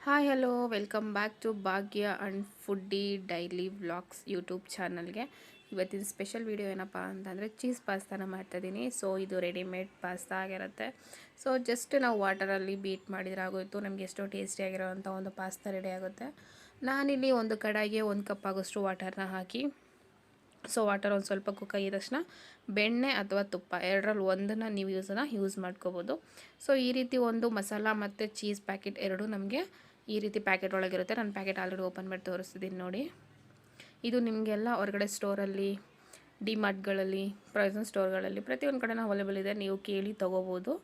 Hi hello welcome back to Bhagya and foodie daily vlogs YouTube ಚಾನಲ್ಗೆ. ಇವತ್ತಿನ special video ಏನಪ್ಪ ಅಂತಂದರೆ ಚೀಸ್ ಪಾಸ್ತಾನ ಮಾಡ್ತಾಯಿದ್ದೀನಿ. ಸೊ ಇದು ರೆಡಿಮೇಡ್ ಪಾಸ್ತಾ ಆಗಿರುತ್ತೆ. ಸೊ ಜಸ್ಟ್ ನಾವು ವಾಟರಲ್ಲಿ ಬೀಟ್ ಮಾಡಿದರೆ ಆಗೋಯಿತು, ನಮಗೆ ಎಷ್ಟೋ ಟೇಸ್ಟಿಯಾಗಿರೋವಂಥ ಒಂದು ಪಾಸ್ತಾ ರೆಡಿ ಆಗುತ್ತೆ. ನಾನಿಲ್ಲಿ ಒಂದು ಕಡಾಯಿಗೆ 1 ಕಪ್ ಆಗೋಷ್ಟು ವಾಟರ್ನ ಹಾಕಿ, ಸೊ ವಾಟರ್ ಒಂದು ಸ್ವಲ್ಪ ಕುಕ್ ಆಗಿದ ತಕ್ಷಣ ಬೆಣ್ಣೆ ಅಥವಾ ತುಪ್ಪ ಎರಡರಲ್ಲಿ ಒಂದನ್ನು ನೀವು ಯೂಸ್ ಮಾಡ್ಕೋಬೋದು. ಸೊ ಈ ರೀತಿ ಒಂದು ಮಸಾಲ ಮತ್ತು ಚೀಸ್ ಪ್ಯಾಕೆಟ್ ಎರಡೂ ನಮಗೆ ಈ ರೀತಿ ಪ್ಯಾಕೆಟ್ ಒಳಗಿರುತ್ತೆ. ನಾನು ಪ್ಯಾಕೆಟ್ ಆಲ್ರೆಡಿ ಓಪನ್ ಮಾಡಿ ತೋರಿಸ್ತಿದ್ದೀನಿ ನೋಡಿ. ಇದು ನಿಮಗೆಲ್ಲ ಹೊರಗಡೆ ಸ್ಟೋರಲ್ಲಿ, ಡಿಮಾರ್ಟ್ಗಳಲ್ಲಿ, ಪ್ರೊವಿಷನ್ ಸ್ಟೋರ್ಗಳಲ್ಲಿ ಪ್ರತಿಯೊಂದು ಕಡೆನೂ ಅವೈಲೇಬಲ್ ಇದೆ, ನೀವು ಕೇಳಿ ತೊಗೋಬೋದು.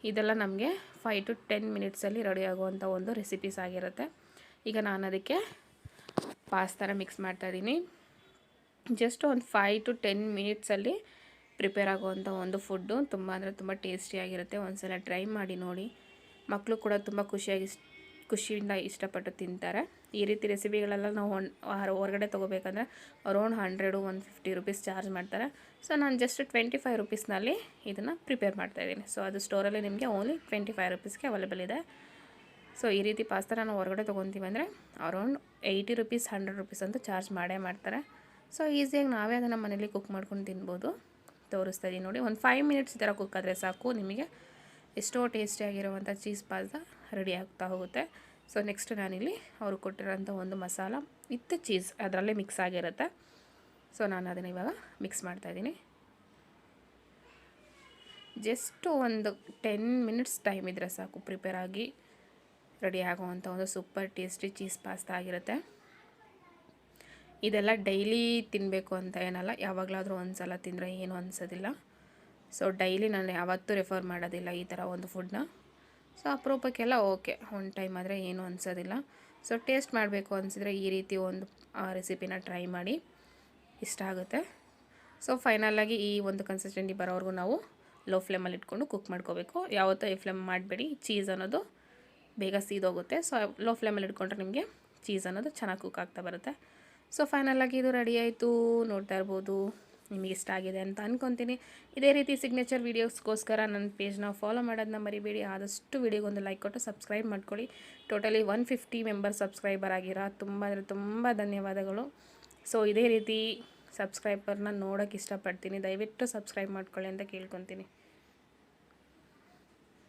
ಇದೆಲ್ಲ ನಮಗೆ 5 to 10 ಮಿನಿಟ್ಸಲ್ಲಿ ರೆಡಿ ಆಗುವಂಥ ಒಂದು ರೆಸಿಪೀಸ್ ಆಗಿರುತ್ತೆ. ಈಗ ನಾನು ಅದಕ್ಕೆ ಪಾಸ್ತಾನ ಮಿಕ್ಸ್ ಮಾಡ್ತಾಯಿದ್ದೀನಿ. ಜಸ್ಟ್ ಒಂದು 5 to 10 ಮಿನಿಟ್ಸಲ್ಲಿ ಪ್ರಿಪೇರ್ ಆಗುವಂಥ ಒಂದು ಫುಡ್ಡು. ತುಂಬ ಅಂದರೆ ತುಂಬ ಟೇಸ್ಟಿಯಾಗಿರುತ್ತೆ. ಒಂದು ಸಲ ಟ್ರೈ ಮಾಡಿ ನೋಡಿ. ಮಕ್ಕಳು ಕೂಡ ತುಂಬ ಖುಷಿಯಿಂದ ಇಷ್ಟಪಟ್ಟು ತಿಂತಾರೆ. ಈ ರೀತಿ ರೆಸಿಪಿಗಳೆಲ್ಲ ನಾವು ಹೊರಗಡೆ ತೊಗೋಬೇಕಂದ್ರೆ ಅರೌಂಡ್ 100-150 ರುಪೀಸ್ ಚಾರ್ಜ್ ಮಾಡ್ತಾರೆ. ಸೊ ನಾನು ಜಸ್ಟ್ 25 ರುಪೀಸ್ನಲ್ಲಿ ಇದನ್ನು ಪ್ರಿಪೇರ್ ಮಾಡ್ತಾಯಿದ್ದೀನಿ. ಸೊ ಅದು ಸ್ಟೋರಲ್ಲಿ ನಿಮಗೆ ಓನ್ಲಿ 25 ರುಪೀಸ್ಗೆ ಅವೈಲೇಬಲ್ ಇದೆ. ಸೊ ಈ ರೀತಿ ಪಾಸ್ತಾ ನಾವು ಹೊರಗಡೆ ತೊಗೊತೀವಿ ಅಂದರೆ ಅರೌಂಡ್ 80 ರುಪೀಸ್ 100 ರುಪೀಸ್ ಅಂತೂ ಚಾರ್ಜ್ ಮಾಡೇ ಮಾಡ್ತಾರೆ. ಸೊ ಈಸಿಯಾಗಿ ನಾವೇ ಅದನ್ನು ಮನೇಲಿ ಕುಕ್ ಮಾಡ್ಕೊಂಡು ತಿನ್ಬೋದು. ತೋರಿಸ್ತಾ ಇದ್ದೀನಿ ನೋಡಿ. ಒಂದು 5 ಮಿನಿಟ್ಸ್ ಈ ಥರ ಕುಕ್ ಆದರೆ ಸಾಕು, ನಿಮಗೆ ಎಷ್ಟೋ ಟೇಸ್ಟಿಯಾಗಿರುವಂಥ ಚೀಸ್ ಪಾಸ್ತಾ ರೆಡಿ ಆಗ್ತಾ ಹೋಗುತ್ತೆ. ಸೊ ನೆಕ್ಸ್ಟ್ ನಾನಿಲ್ಲಿ ಅವರು ಕೊಟ್ಟಿರೋಂಥ ಒಂದು ಮಸಾಲ ವಿತ್ ಚೀಸ್ ಅದರಲ್ಲೇ ಮಿಕ್ಸ್ ಆಗಿರುತ್ತೆ. ಸೊ ನಾನು ಅದನ್ನು ಇವಾಗ ಮಿಕ್ಸ್ ಮಾಡ್ತಾಯಿದ್ದೀನಿ. ಜಸ್ಟ್ ಒಂದು 10 ಮಿನಿಟ್ಸ್ ಟೈಮ್ ಇದ್ದರೆ ಸಾಕು, ಪ್ರಿಪೇರ್ ಆಗಿ ರೆಡಿ ಆಗುವಂಥ ಒಂದು ಸೂಪರ್ ಟೇಸ್ಟಿ ಚೀಸ್ ಪಾಸ್ತಾ ಆಗಿರುತ್ತೆ. ಇದೆಲ್ಲ ಡೈಲಿ ತಿನ್ನಬೇಕು ಅಂತ ಏನಲ್ಲ, ಯಾವಾಗಲಾದರೂ ಒಂದು ಸಲ ತಿಂದರೆ ಏನೂ ಅನಿಸೋದಿಲ್ಲ. ಸೊ ಡೈಲಿ ನಾನು ಯಾವತ್ತೂ ರೆಫರ್ ಮಾಡೋದಿಲ್ಲ ಈ ಥರ ಒಂದು ಫುಡ್ನ. ಸೊ ಅಪರೂಪಕ್ಕೆಲ್ಲ ಓಕೆ, ಒಂದು ಟೈಮ್ ಆದರೆ ಏನೂ ಅನಿಸೋದಿಲ್ಲ. ಸೊ ಟೇಸ್ಟ್ ಮಾಡಬೇಕು ಅನಿಸಿದರೆ ಈ ರೀತಿ ಒಂದು ರೆಸಿಪಿನ ಟ್ರೈ ಮಾಡಿ, ಇಷ್ಟ ಆಗುತ್ತೆ. ಸೊ ಫೈನಲಾಗಿ ಈ ಒಂದು ಕನ್ಸಿಸ್ಟೆನ್ಸಿ ಬರೋವರೆಗೂ ನಾವು ಲೋ ಫ್ಲೇಮಲ್ಲಿ ಇಟ್ಕೊಂಡು ಕುಕ್ ಮಾಡ್ಕೋಬೇಕು. ಯಾವತ್ತೂ ಈ ಫ್ಲೇಮ್ ಮಾಡಬೇಡಿ, ಚೀಸ್ ಅನ್ನೋದು ಬೇಗ ಸೀದೋಗುತ್ತೆ. ಸೊ ಲೋ ಫ್ಲೇಮಲ್ಲಿ ಇಟ್ಕೊಂಡ್ರೆ ನಿಮಗೆ ಚೀಸ್ ಅನ್ನೋದು ಚೆನ್ನಾಗಿ ಕುಕ್ ಆಗ್ತಾ ಬರುತ್ತೆ. ಸೊ ಫೈನಲಾಗಿ ಇದು ರೆಡಿ ಆಯಿತು, ನೋಡ್ತಾ ಇರ್ಬೋದು. ನಿಮಗೆ ಇಷ್ಟ ಆಗಿದೆ ಅಂತ ಅಂದ್ಕೊತೀನಿ. ಇದೇ ರೀತಿ ಸಿಗ್ನೇಚರ್ ವೀಡಿಯೋಸ್ಗೋಸ್ಕರ ನನ್ನ ಪೇಜ್ನ ಫಾಲೋ ಮಾಡೋದನ್ನ ಮರಿಬೇಡಿ. ಆದಷ್ಟು ವೀಡಿಯೋಗೊಂದು ಲೈಕ್ ಕೊಟ್ಟು ಸಬ್ಸ್ಕ್ರೈಬ್ ಮಾಡ್ಕೊಳ್ಳಿ. ಟೋಟಲಿ 150 ಮೆಂಬರ್ ಸಬ್ಸ್ಕ್ರೈಬರ್ ಆಗಿರೋ ತುಂಬ ಅಂದರೆ ತುಂಬ ಧನ್ಯವಾದಗಳು. ಸೊ ಇದೇ ರೀತಿ ಸಬ್ಸ್ಕ್ರೈಬರ್ನ ನೋಡೋಕ್ಕೆ ಇಷ್ಟಪಡ್ತೀನಿ. ದಯವಿಟ್ಟು ಸಬ್ಸ್ಕ್ರೈಬ್ ಮಾಡ್ಕೊಳ್ಳಿ ಅಂತ ಕೇಳ್ಕೊತೀನಿ.